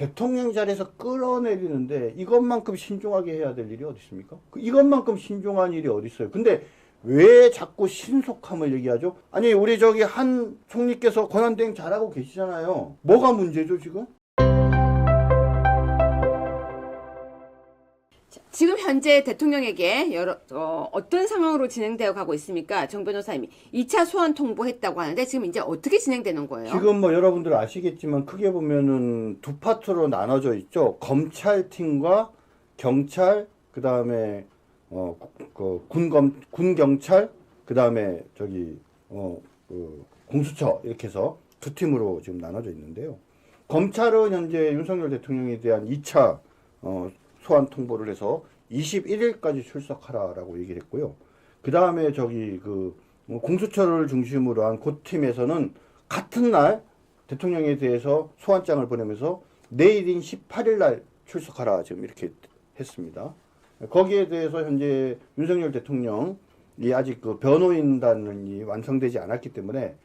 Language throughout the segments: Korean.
대통령 자리에서 끌어내리는데 이것만큼 신중하게 해야 될 일이 어디 있습니까? 이것만큼 신중한 일이 어디 있어요? 근데 왜 자꾸 신속함을 얘기하죠? 아니 우리 저기 한 총리께서 권한대행 잘하고 계시잖아요. 뭐가 문제죠 지금? 지금 현재 대통령에게 어떤 상황으로 진행되어 가고 있습니까? 정 변호사님이 2차 소환 통보했다고 하는데 지금 이제 어떻게 진행되는 거예요? 지금 뭐 여러분들 아시겠지만 크게 보면은 두 파트로 나눠져 있죠. 검찰팀과 경찰, 그 다음에 군 경찰, 그 다음에 저기 공수처 이렇게 해서 두 팀으로 지금 나눠져 있는데요. 검찰은 현재 윤석열 대통령에 대한 2차 소환 통보를 해서 21일까지 출석하라라고 얘기를 했고요. 그 다음에 저기 공수처를 중심으로 한 그 팀에서는 같은 날 대통령에 대해서 소환장을 보내면서 내일인 18일 날 출석하라 지금 이렇게 했습니다. 거기에 대해서 현재 윤석열 대통령이 아직 변호인단이 완성되지 않았기 때문에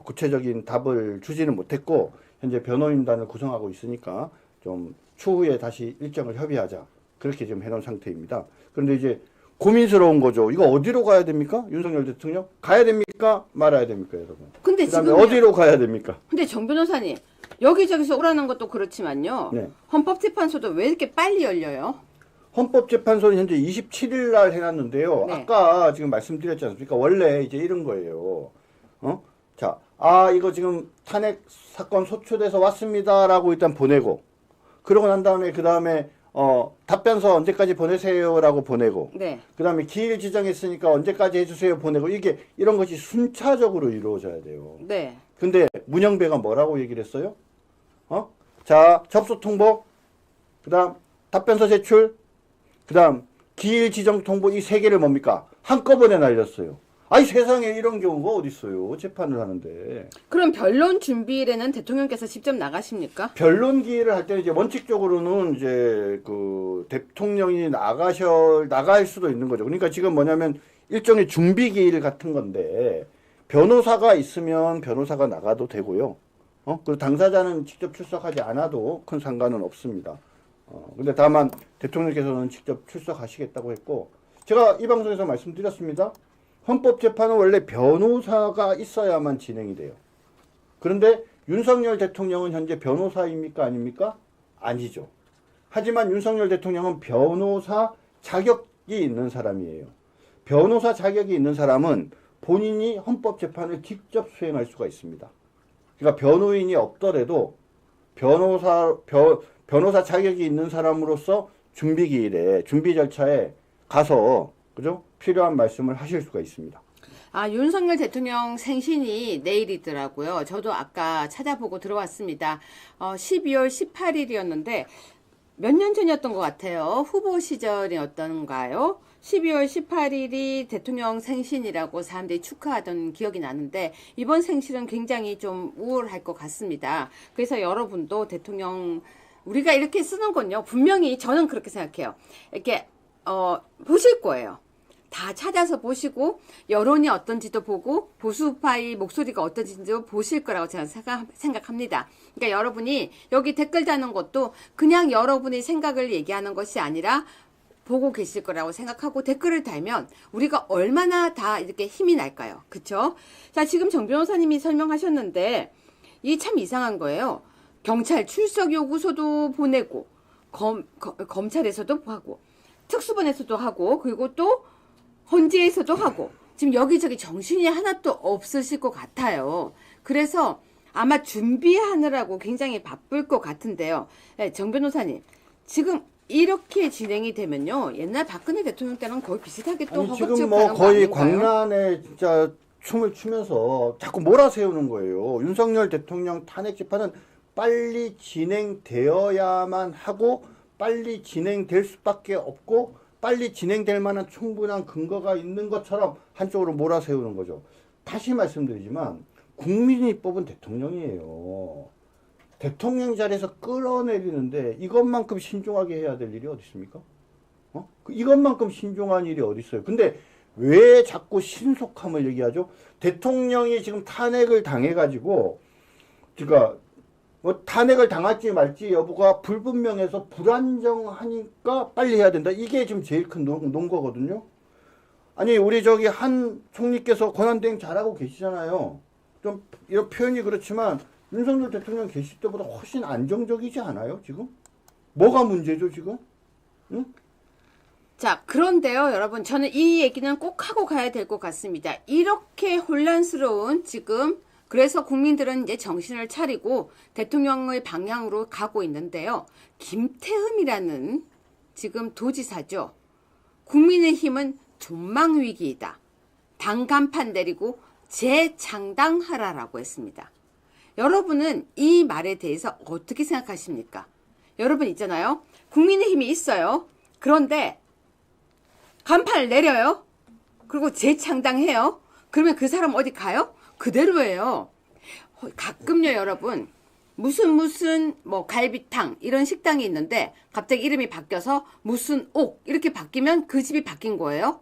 구체적인 답을 주지는 못했고 현재 변호인단을 구성하고 있으니까 좀 추후에 다시 일정을 협의하자 그렇게 지금 해놓은 상태입니다. 그런데 이제 고민스러운 거죠. 이거 어디로 가야 됩니까? 윤석열 대통령 가야 됩니까? 말아야 됩니까, 여러분? 근데 그다음에 지금 어디로 가야 됩니까? 근데 정 변호사님 여기저기서 오라는 것도 그렇지만요. 네. 헌법재판소도 왜 이렇게 빨리 열려요? 헌법재판소는 현재 27일 날 해놨는데요. 네. 아까 지금 말씀드렸지 않습니까? 원래 이제 이런 거예요. 자, 이거 지금 탄핵 사건 소추돼서 왔습니다라고 일단 보내고, 그러고 난 다음에 그 다음에 답변서 언제까지 보내세요라고 보내고, 네. 그 다음에 기일 지정했으니까 언제까지 해주세요 보내고, 이런 것이 순차적으로 이루어져야 돼요. 네. 근데 문영배가 뭐라고 얘기를 했어요? 자, 접수 통보, 그 다음 답변서 제출, 그 다음 기일 지정 통보 이 세 개를 뭡니까? 한꺼번에 날렸어요. 아니 세상에 이런 경우가 어디 있어요? 재판을 하는데. 그럼 변론 준비일에는 대통령께서 직접 나가십니까? 변론 기일을 할 때는 이제 원칙적으로는 이제 대통령이 나갈 수도 있는 거죠. 그러니까 지금 뭐냐면 일종의 준비 기일 같은 건데 변호사가 있으면 변호사가 나가도 되고요. 그리고 당사자는 직접 출석하지 않아도 큰 상관은 없습니다. 근데 다만 대통령께서는 직접 출석하시겠다고 했고, 제가 이 방송에서 말씀드렸습니다. 헌법재판은 원래 변호사가 있어야만 진행이 돼요. 그런데 윤석열 대통령은 현재 변호사입니까? 아닙니까? 아니죠. 하지만 윤석열 대통령은 변호사 자격이 있는 사람이에요. 변호사 자격이 있는 사람은 본인이 헌법재판을 직접 수행할 수가 있습니다. 그러니까 변호인이 없더라도 변호사 자격이 있는 사람으로서 준비기일에, 준비 절차에 가서, 그죠? 필요한 말씀을 하실 수가 있습니다. 윤석열 대통령 생신이 내일이더라고요. 저도 아까 찾아보고 들어왔습니다. 12월 18일이었는데 몇 년 전이었던 것 같아요. 후보 시절이었던가요? 12월 18일이 대통령 생신이라고 사람들이 축하하던 기억이 나는데 이번 생신은 굉장히 좀 우울할 것 같습니다. 그래서 여러분도 대통령 우리가 이렇게 쓰는군요. 분명히 저는 그렇게 생각해요. 이렇게 보실 거예요. 다 찾아서 보시고 여론이 어떤지도 보고 보수파의 목소리가 어떤지도 보실 거라고 저는 생각합니다. 그러니까 여러분이 여기 댓글 다는 것도 그냥 여러분의 생각을 얘기하는 것이 아니라 보고 계실 거라고 생각하고 댓글을 달면 우리가 얼마나 다 이렇게 힘이 날까요? 그쵸? 자, 지금 정 변호사님이 설명하셨는데 이게 참 이상한 거예요. 경찰 출석 요구서도 보내고 검찰에서도 하고 특수본에서도 하고 그리고 또 헌재에서도 하고 지금 여기저기 정신이 하나도 없으실 것 같아요. 그래서 아마 준비하느라고 굉장히 바쁠 것 같은데요. 네, 정 변호사님 지금 이렇게 진행이 되면요 옛날 박근혜 대통령 때랑 거의 비슷하게 또 허겁지겁 지금 뭐 거의 광란에 진짜 춤을 추면서 자꾸 몰아세우는 거예요. 윤석열 대통령 탄핵 재판은 빨리 진행되어야만 하고 빨리 진행될 수밖에 없고 빨리 진행될 만한 충분한 근거가 있는 것처럼 한쪽으로 몰아세우는 거죠. 다시 말씀드리지만 국민이 뽑은 대통령이에요. 대통령 자리에서 끌어내리는데 이것만큼 신중하게 해야 될 일이 어디 있습니까? 이것만큼 신중한 일이 어디 있어요? 근데 왜 자꾸 신속함을 얘기하죠? 대통령이 지금 탄핵을 당해가지고, 그러니까 뭐 탄핵을 당할지 말지 여부가 불분명해서 불안정하니까 빨리 해야 된다. 이게 지금 제일 큰 논거거든요. 아니 우리 저기 한 총리께서 권한대행 잘하고 계시잖아요. 좀 이런 표현이 그렇지만 윤석열 대통령 계실 때보다 훨씬 안정적이지 않아요 지금? 뭐가 문제죠 지금? 응? 자, 그런데요, 여러분, 저는 이 얘기는 꼭 하고 가야 될 것 같습니다. 이렇게 혼란스러운 지금, 그래서 국민들은 이제 정신을 차리고 대통령의 방향으로 가고 있는데요. 김태흠이라는 지금 도지사죠. 국민의힘은 존망위기이다. 당 간판 내리고 재창당하라라고 했습니다. 여러분은 이 말에 대해서 어떻게 생각하십니까? 여러분 있잖아요. 국민의힘이 있어요. 그런데 간판을 내려요. 그리고 재창당해요. 그러면 그 사람 어디 가요? 그대로예요. 가끔요, 여러분. 무슨 뭐 갈비탕 이런 식당이 있는데 갑자기 이름이 바뀌어서 무슨 옥 이렇게 바뀌면 그 집이 바뀐 거예요.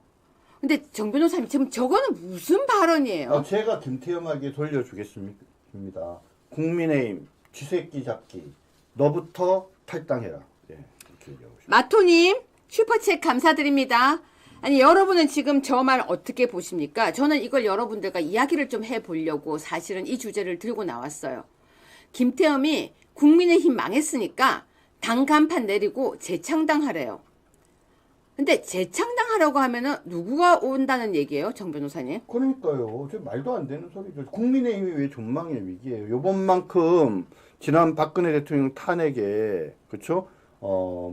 근데 정 변호사님 지금 저거는 무슨 발언이에요? 제가 김태형에게 돌려주겠습니다. 국민의힘 쥐새끼 잡기 너부터 탈당해라. 네, 이렇게 얘기하고 싶습니다. 마토님 슈퍼챗 감사드립니다. 아니 여러분은 지금 저 말 어떻게 보십니까? 저는 이걸 여러분들과 이야기를 좀 해보려고 사실은 이 주제를 들고 나왔어요. 김태흠이 국민의힘 망했으니까 당 간판 내리고 재창당하래요. 근데 재창당하라고 하면은 누구가 온다는 얘기예요, 정 변호사님? 그러니까요. 저 말도 안 되는 소리죠. 국민의힘이 왜 존망의 위기예요? 요번만큼 지난 박근혜 대통령 탄핵에 그렇죠?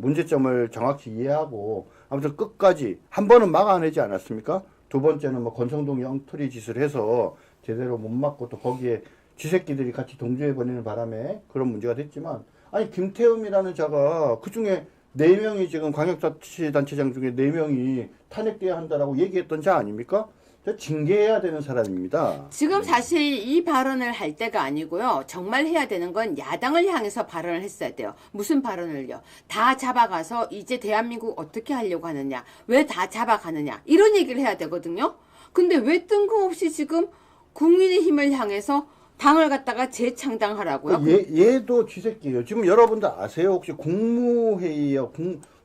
문제점을 정확히 이해하고 아무튼 끝까지 한 번은 막아내지 않았습니까? 두 번째는 뭐 권성동이 엉터리 짓을 해서 제대로 못 막고 또 거기에 쥐새끼들이 같이 동조해버리는 바람에 그런 문제가 됐지만 아니 김태흠이라는 자가 그중에 4명이 지금 광역자치단체장 중에 4명이 탄핵돼야 한다라고 얘기했던 자 아닙니까? 저 징계해야 되는 사람입니다. 지금 사실 이 발언을 할 때가 아니고요. 정말 해야 되는 건 야당을 향해서 발언을 했어야 돼요. 무슨 발언을요? 다 잡아가서 이제 대한민국 어떻게 하려고 하느냐? 왜 다 잡아가느냐? 이런 얘기를 해야 되거든요. 근데 왜 뜬금없이 지금 국민의힘을 향해서 당을 갖다가 재창당하라고요? 얘도 쥐새끼예요. 지금 여러분들 아세요? 혹시 국무회의요?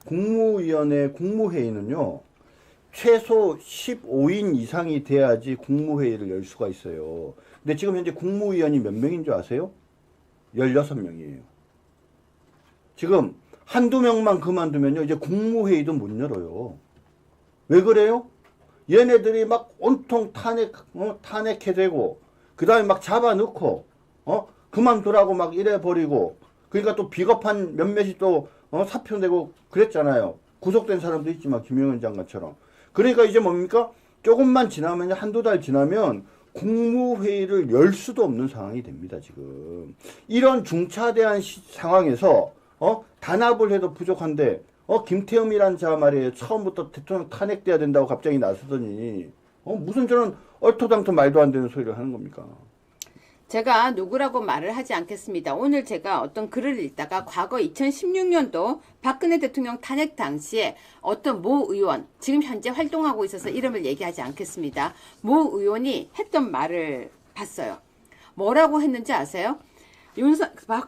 국무위원회 국무회의는요. 최소 15인 이상이 돼야지 국무회의를 열 수가 있어요. 근데 지금 현재 국무위원이 몇 명인 줄 아세요? 16명이에요. 지금 한두 명만 그만두면요. 이제 국무회의도 못 열어요. 왜 그래요? 얘네들이 막 온통 탄핵해대고 그 다음에 막 잡아넣고, 그만두라고 막 이래버리고, 그러니까 또 비겁한 몇몇이 또, 사표 내고 그랬잖아요. 구속된 사람도 있지만, 김용현 장관처럼. 그러니까 이제 뭡니까? 조금만 지나면, 한두 달 지나면, 국무회의를 열 수도 없는 상황이 됩니다, 지금. 이런 중차대한 상황에서, 단합을 해도 부족한데, 김태흠이란 자 말이에요. 처음부터 대통령 탄핵돼야 된다고 갑자기 나서더니, 무슨 저는 얼토당토 말도 안 되는 소리를 하는 겁니까? 제가 누구라고 말을 하지 않겠습니다. 오늘 제가 어떤 글을 읽다가 과거 2016년도 박근혜 대통령 탄핵 당시에 어떤 모 의원, 지금 현재 활동하고 있어서 이름을 얘기하지 않겠습니다. 모 의원이 했던 말을 봤어요. 뭐라고 했는지 아세요?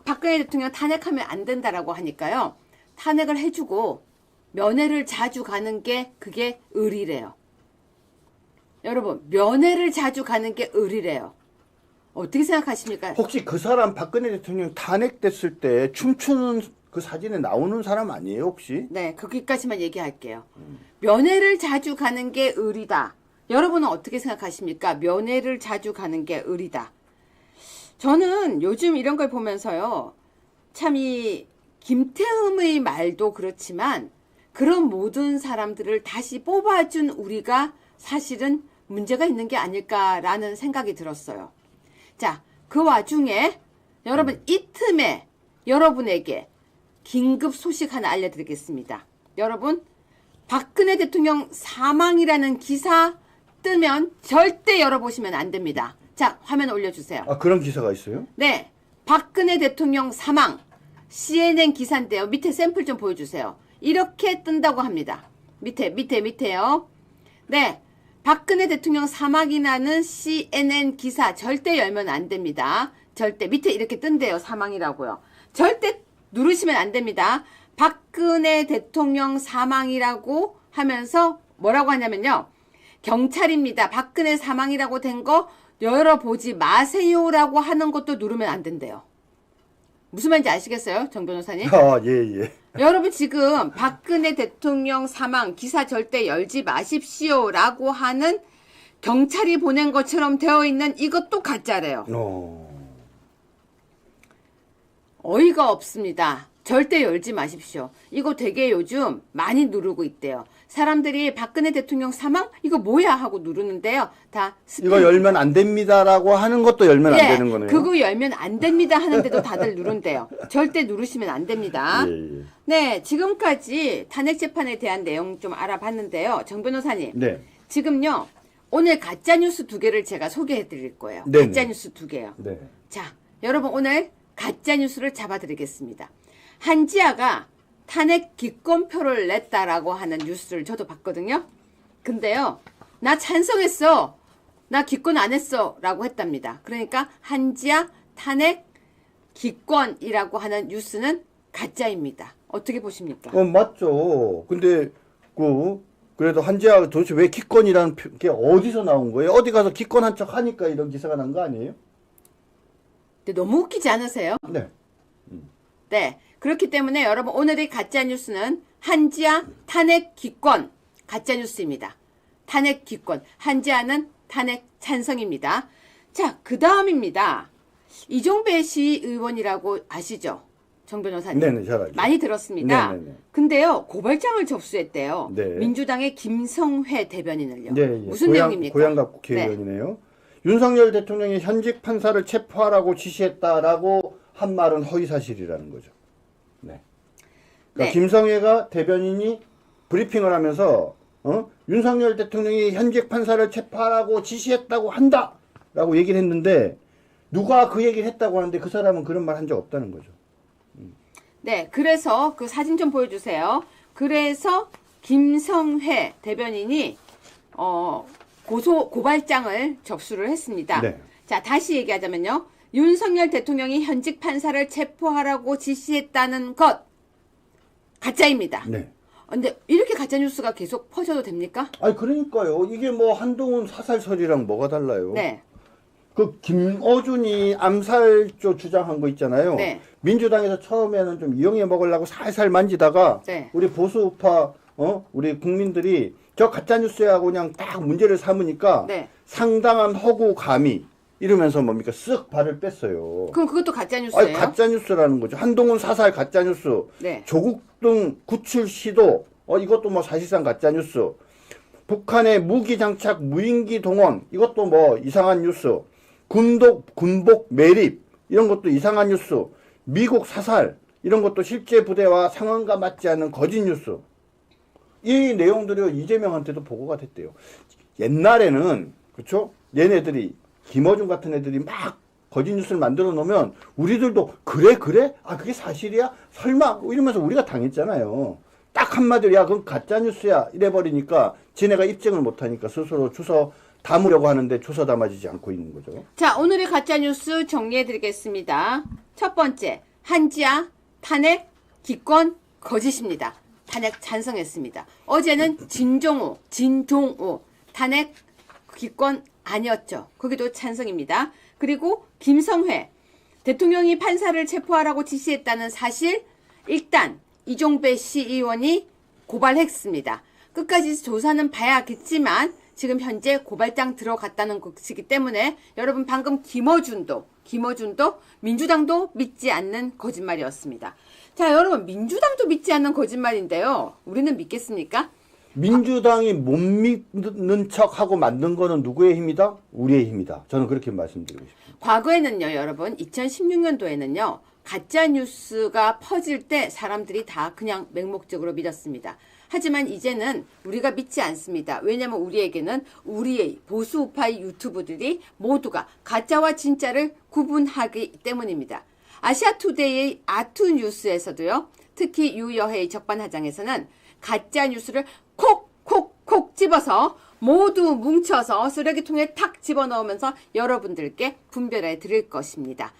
박근혜 대통령 탄핵하면 안 된다라고 하니까요. 탄핵을 해주고 면회를 자주 가는 게 그게 의리래요. 여러분, 면회를 자주 가는 게 의리래요. 어떻게 생각하십니까? 혹시 그 사람 박근혜 대통령 탄핵됐을 때 춤추는 그 사진에 나오는 사람 아니에요, 혹시? 네, 거기까지만 얘기할게요. 면회를 자주 가는 게 의리다. 여러분은 어떻게 생각하십니까? 면회를 자주 가는 게 의리다. 저는 요즘 이런 걸 보면서요. 참 이 김태흠의 말도 그렇지만 그런 모든 사람들을 다시 뽑아준 우리가 사실은 문제가 있는 게 아닐까라는 생각이 들었어요. 자, 그 와중에 여러분 이 틈에 여러분에게 긴급 소식 하나 알려드리겠습니다. 여러분, 박근혜 대통령 사망이라는 기사 뜨면 절대 열어보시면 안 됩니다. 자, 화면 올려주세요. 아, 그런 기사가 있어요? 네, 박근혜 대통령 사망 CNN 기사인데요. 밑에 샘플 좀 보여주세요. 이렇게 뜬다고 합니다. 밑에요. 네, 박근혜 대통령 사망이 나는 CNN 기사 절대 열면 안 됩니다. 절대 밑에 이렇게 뜬대요. 사망이라고요. 절대 누르시면 안 됩니다. 박근혜 대통령 사망이라고 하면서 뭐라고 하냐면요. 경찰입니다. 박근혜 사망이라고 된 거 열어보지 마세요라고 하는 것도 누르면 안 된대요. 무슨 말인지 아시겠어요? 정 변호사님? 아, 예, 예. 여러분 지금 박근혜 대통령 사망 기사 절대 열지 마십시오라고 하는 경찰이 보낸 것처럼 되어 있는 이것도 가짜래요. 어이가 없습니다. 절대 열지 마십시오. 이거 되게 요즘 많이 누르고 있대요. 사람들이 박근혜 대통령 사망? 이거 뭐야? 하고 누르는데요. 다 스팸. 이거 열면 안 됩니다라고 하는 것도 열면 예, 안 되는 거네요. 그거 열면 안 됩니다 하는데도 다들 누른대요. 절대 누르시면 안 됩니다. 예, 예. 네, 지금까지 탄핵 재판에 대한 내용 좀 알아봤는데요. 정 변호사님. 네. 지금요. 오늘 가짜뉴스 2개를 제가 소개해 드릴 거예요. 네네. 가짜뉴스 2개요. 네. 자, 여러분 오늘 가짜뉴스를 잡아드리겠습니다. 한지아가 탄핵 기권표를 냈다라고 하는 뉴스를 저도 봤거든요. 근데요. 나 찬성했어. 나 기권 안 했어. 라고 했답니다. 그러니까 한지아 탄핵 기권이라고 하는 뉴스는 가짜입니다. 어떻게 보십니까? 맞죠. 근데 그래도 한지아 도대체 왜 기권이라는 게 어디서 나온 거예요? 어디 가서 기권한 척 하니까 이런 기사가 난 거 아니에요? 근데 너무 웃기지 않으세요? 네. 네. 그렇기 때문에 여러분 오늘의 가짜뉴스는 한지아 탄핵 기권 가짜뉴스입니다. 탄핵 기권. 한지아는 탄핵 찬성입니다. 자, 그 다음입니다. 이종배 시의원이라고 아시죠? 정 변호사님. 네네, 잘 알죠. 많이 들었습니다. 네네네. 근데요, 고발장을 접수했대요. 네. 민주당의 김성회 대변인을요. 네, 예. 무슨 내용입니까? 고양갑 국회의원이네요. 윤석열 대통령이 현직 판사를 체포하라고 지시했다라고 한 말은 허위사실이라는 거죠. 네. 그러니까 네. 김성회가 대변인이 브리핑을 하면서 윤석열 대통령이 현직 판사를 체포하라고 지시했다고 한다라고 얘기를 했는데 누가 그 얘기를 했다고 하는데 그 사람은 그런 말 한 적 없다는 거죠. 네, 그래서 그 사진 좀 보여주세요. 그래서 김성회 대변인이 고발장을 접수를 했습니다. 네. 자, 다시 얘기하자면요. 윤석열 대통령이 현직 판사를 체포하라고 지시했다는 것 가짜입니다. 네. 근데 이렇게 가짜 뉴스가 계속 퍼져도 됩니까? 아니 그러니까요. 이게 뭐 한동훈 사살설이랑 뭐가 달라요? 네. 그 김어준이 암살조 주장한 거 있잖아요. 네. 민주당에서 처음에는 좀 이용해 먹으려고 살살 만지다가 네. 우리 보수우파 우리 국민들이 저 가짜 뉴스야 하고 그냥 딱 문제를 삼으니까 네. 상당한 허구감이 이러면서 뭡니까 쓱 발을 뺐어요. 그럼 그것도 가짜 뉴스예요? 아니 가짜 뉴스라는 거죠. 한동훈 사살 가짜 뉴스. 네. 조국 등 구출 시도 이것도 뭐 사실상 가짜 뉴스. 북한의 무기 장착 무인기 동원 이것도 뭐 이상한 뉴스. 군복 매립 이런 것도 이상한 뉴스. 미국 사살 이런 것도 실제 부대와 상황과 맞지 않는 거짓 뉴스. 이 내용들이 이재명한테도 보고가 됐대요. 옛날에는 그렇죠? 얘네들이 김어준 같은 애들이 막 거짓 뉴스를 만들어 놓으면 우리들도 그래? 아 그게 사실이야? 설마? 이러면서 우리가 당했잖아요. 딱 한마디로 야 그건 가짜 뉴스야 이래버리니까 지네가 입증을 못하니까 스스로 주워 담으려고 하는데 주워 담아지지 않고 있는 거죠. 자, 오늘의 가짜 뉴스 정리해 드리겠습니다. 첫 번째, 한지아 탄핵 기권 거짓입니다. 탄핵 찬성했습니다. 어제는 진종호 탄핵 기권 아니었죠. 거기도 찬성입니다. 그리고 김성회 대통령이 판사를 체포하라고 지시했다는 사실 일단 이종배 시의원이 고발했습니다. 끝까지 조사는 봐야겠지만 지금 현재 고발장 들어갔다는 것이기 때문에 여러분 방금 김어준도 민주당도 믿지 않는 거짓말이었습니다. 자, 여러분 민주당도 믿지 않는 거짓말인데요. 우리는 믿겠습니까? 민주당이 못 믿는 척하고 만든 거는 누구의 힘이다? 우리의 힘이다. 저는 그렇게 말씀드리고 싶습니다. 과거에는요, 여러분 2016년도에는요. 가짜 뉴스가 퍼질 때 사람들이 다 그냥 맹목적으로 믿었습니다. 하지만 이제는 우리가 믿지 않습니다. 왜냐하면 우리에게는 우리의 보수우파의 유튜브들이 모두가 가짜와 진짜를 구분하기 때문입니다. 아시아투데이의 아투뉴스에서도요. 특히 유여회의 적반하장에서는 가짜 뉴스를 콕콕콕 콕 집어서 모두 뭉쳐서 쓰레기통에 탁 집어넣으면서 여러분들께 분별해 드릴 것입니다.